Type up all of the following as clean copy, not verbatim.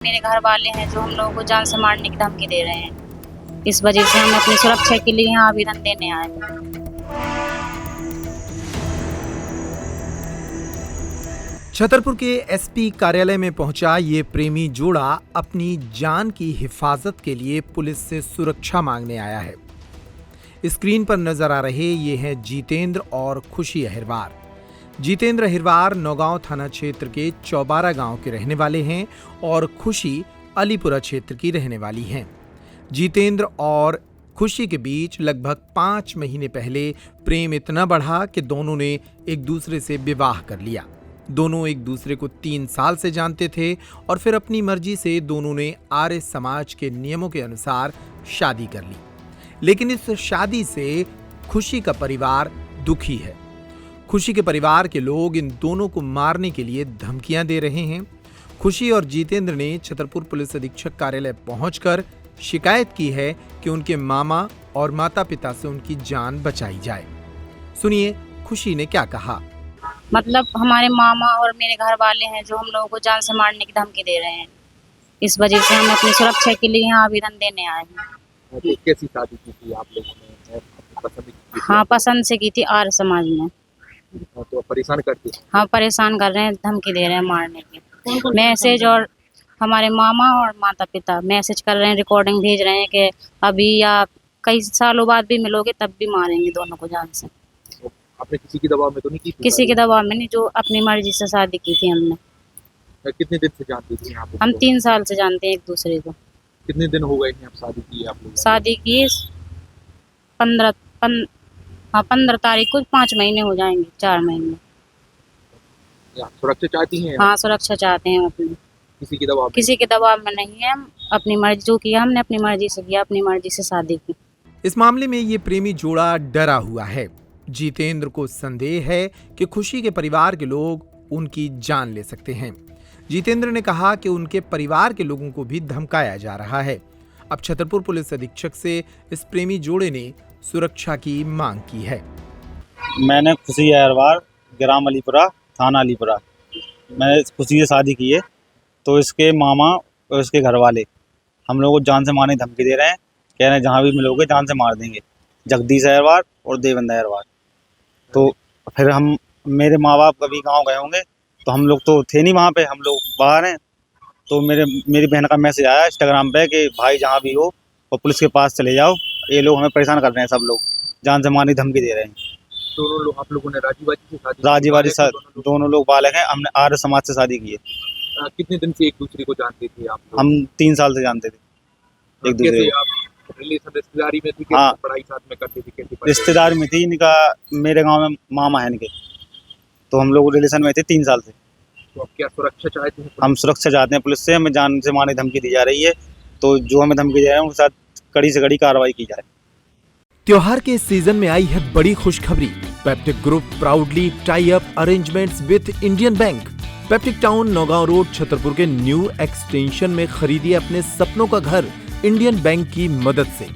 मेरे घर वाले हैं जो हम लोगों को जान से मारने की धमकी दे रहे हैं। इस वजह से हम अपनी सुरक्षा के लिए यहाँ आवेदन देने आए हैं। छतरपुर के एसपी कार्यालय में पहुंचा ये प्रेमी जोड़ा अपनी जान की हिफाजत के लिए पुलिस से सुरक्षा मांगने आया है। स्क्रीन पर नजर आ रहे ये हैं जितेंद्र और खुशी अहिरवार। जितेंद्र अहिरवार नौगांव थाना क्षेत्र के चौबारा गांव के रहने वाले हैं और खुशी अलीपुरा क्षेत्र की रहने वाली हैं। जितेंद्र और खुशी के बीच लगभग 5 महीने पहले प्रेम इतना बढ़ा कि दोनों ने एक दूसरे से विवाह कर लिया। दोनों एक दूसरे को 3 साल से जानते थे और फिर अपनी मर्जी से दोनों ने आर्य समाज के नियमों के अनुसार शादी कर ली। लेकिन इस शादी से खुशी का परिवार दुखी है। खुशी के परिवार के लोग इन दोनों को मारने के लिए धमकियां दे रहे हैं। खुशी और जितेंद्र ने छतरपुर पुलिस अधीक्षक कार्यालय पहुंचकर शिकायत की है कि उनके मामा और माता पिता से उनकी जान बचाई जाए। सुनिए खुशी ने क्या कहा। मतलब हमारे मामा और मेरे घर वाले हैं जो हम लोगों को जान से मारने की धमकी दे रहे हैं। इस वजह से हम अपनी सुरक्षा के लिए यहाँ आवेदन देने आए हैं। तो कैसी शादी की थी आप लोगों ने? पसंद की थी? हाँ, पसंद से की थी आर्य समाज में। तो परेशान करती? हाँ, परेशान कर रहे हैं, धमकी दे रहे हैं मारने की। मैसेज और हमारे मामा और माता पिता मैसेज कर रहे हैं, रिकॉर्डिंग भेज रहे हैं कि अभी या कई सालों बाद भी मिलोगे तब भी मारेंगे दोनों को जान से। तो आपने किसी की दबाव में तो नहीं की थी? किसी के दबाव में नहीं, जो अपनी मर्जी से शादी की थी हमने। कितने दिन से जानती थी आप? हम 3 साल से जानते हैं एक दूसरे को। कितने दिन हो गए हैं आप शादी की आप लोग? शादी की 15 तारीख को 5 महीने हो जाएंगे, 4 महीने। सुरक्षा चाहती हैं? हाँ, सुरक्षा चाहते हैं अपनी। किसी के दबाव में नहीं है। हम अपनी मर्जी जो किया हमने अपनी मर्जी से किया, अपनी मर्जी से शादी की। इस मामले में ये प्रेमी जोड़ा डरा हुआ है। जितेंद्र को संदेह है कि खुशी के परिवार के लोग उनकी जान ले सकते हैं। जितेंद्र ने कहा कि उनके परिवार के लोगों को भी धमकाया जा रहा है। अब छतरपुर पुलिस अधीक्षक से इस प्रेमी जोड़े ने सुरक्षा की मांग की है। मैंने खुशी अहिरवार, ग्राम अलीपुरा, थाना अलीपुरा, मैंने खुशी से शादी की है। तो इसके मामा और इसके घर वाले हम लोगों को जान से मारने की धमकी दे रहे हैं। कह रहे हैं जहाँ भी मिलोगे जान से मार देंगे। जगदीश अहिरवार और देवेंद्र अहिरवार। तो फिर हम मेरे माँ बाप कभी गाँव गए होंगे तो हम लोग तो थे नहीं वहाँ पे, हम लोग बाहर हैं। तो मेरी बहन का मैसेज आया इंस्टाग्राम पे कि भाई जहाँ भी हो और पुलिस के पास चले जाओ, ये लोग हमें परेशान कर रहे हैं, सब लोग जान से मारने की धमकी दे रहे हैं। दोनों लोग आप लोगों ने राजीबाजी से शादी? राजीबाजी से दोनों लोग बालक हैं। हमने आर्य समाज से शादी की है। कितने दिन से एक दूसरे को जानते थे आप लोग? हम 3 साल से जानते थे एक दूसरे को। आप रिलेशन रिश्तेदारी में थी? हाँ, पढ़ाई साथ में करते थे? रिश्तेदार में थी। इनका मेरे गांव में मामा है इनके, तो हम लोग रिलेशन में थे 3 साल से। तो आप क्या सुरक्षा चाहते हैं? हम सुरक्षा चाहते हैं पुलिस से। हमें जान से मारने की धमकी दी जा रही है, तो जो हमें धमकी दे रहे हैं उनके साथ कड़ी से कड़ी कार्रवाई की जाए। त्योहार के सीजन में आई है बड़ी खुशखबरी। Peptic group proudly tie up arrangements with Indian bank. Peptic town Naugaon road Chhatarpur के न्यू एक्सटेंशन में खरीदिए अपने सपनों का घर इंडियन बैंक की मदद से।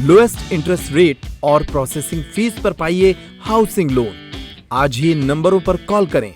लोएस्ट इंटरेस्ट रेट और प्रोसेसिंग फीस पर पाइए हाउसिंग लोन। आज ही इन नंबरों पर कॉल करें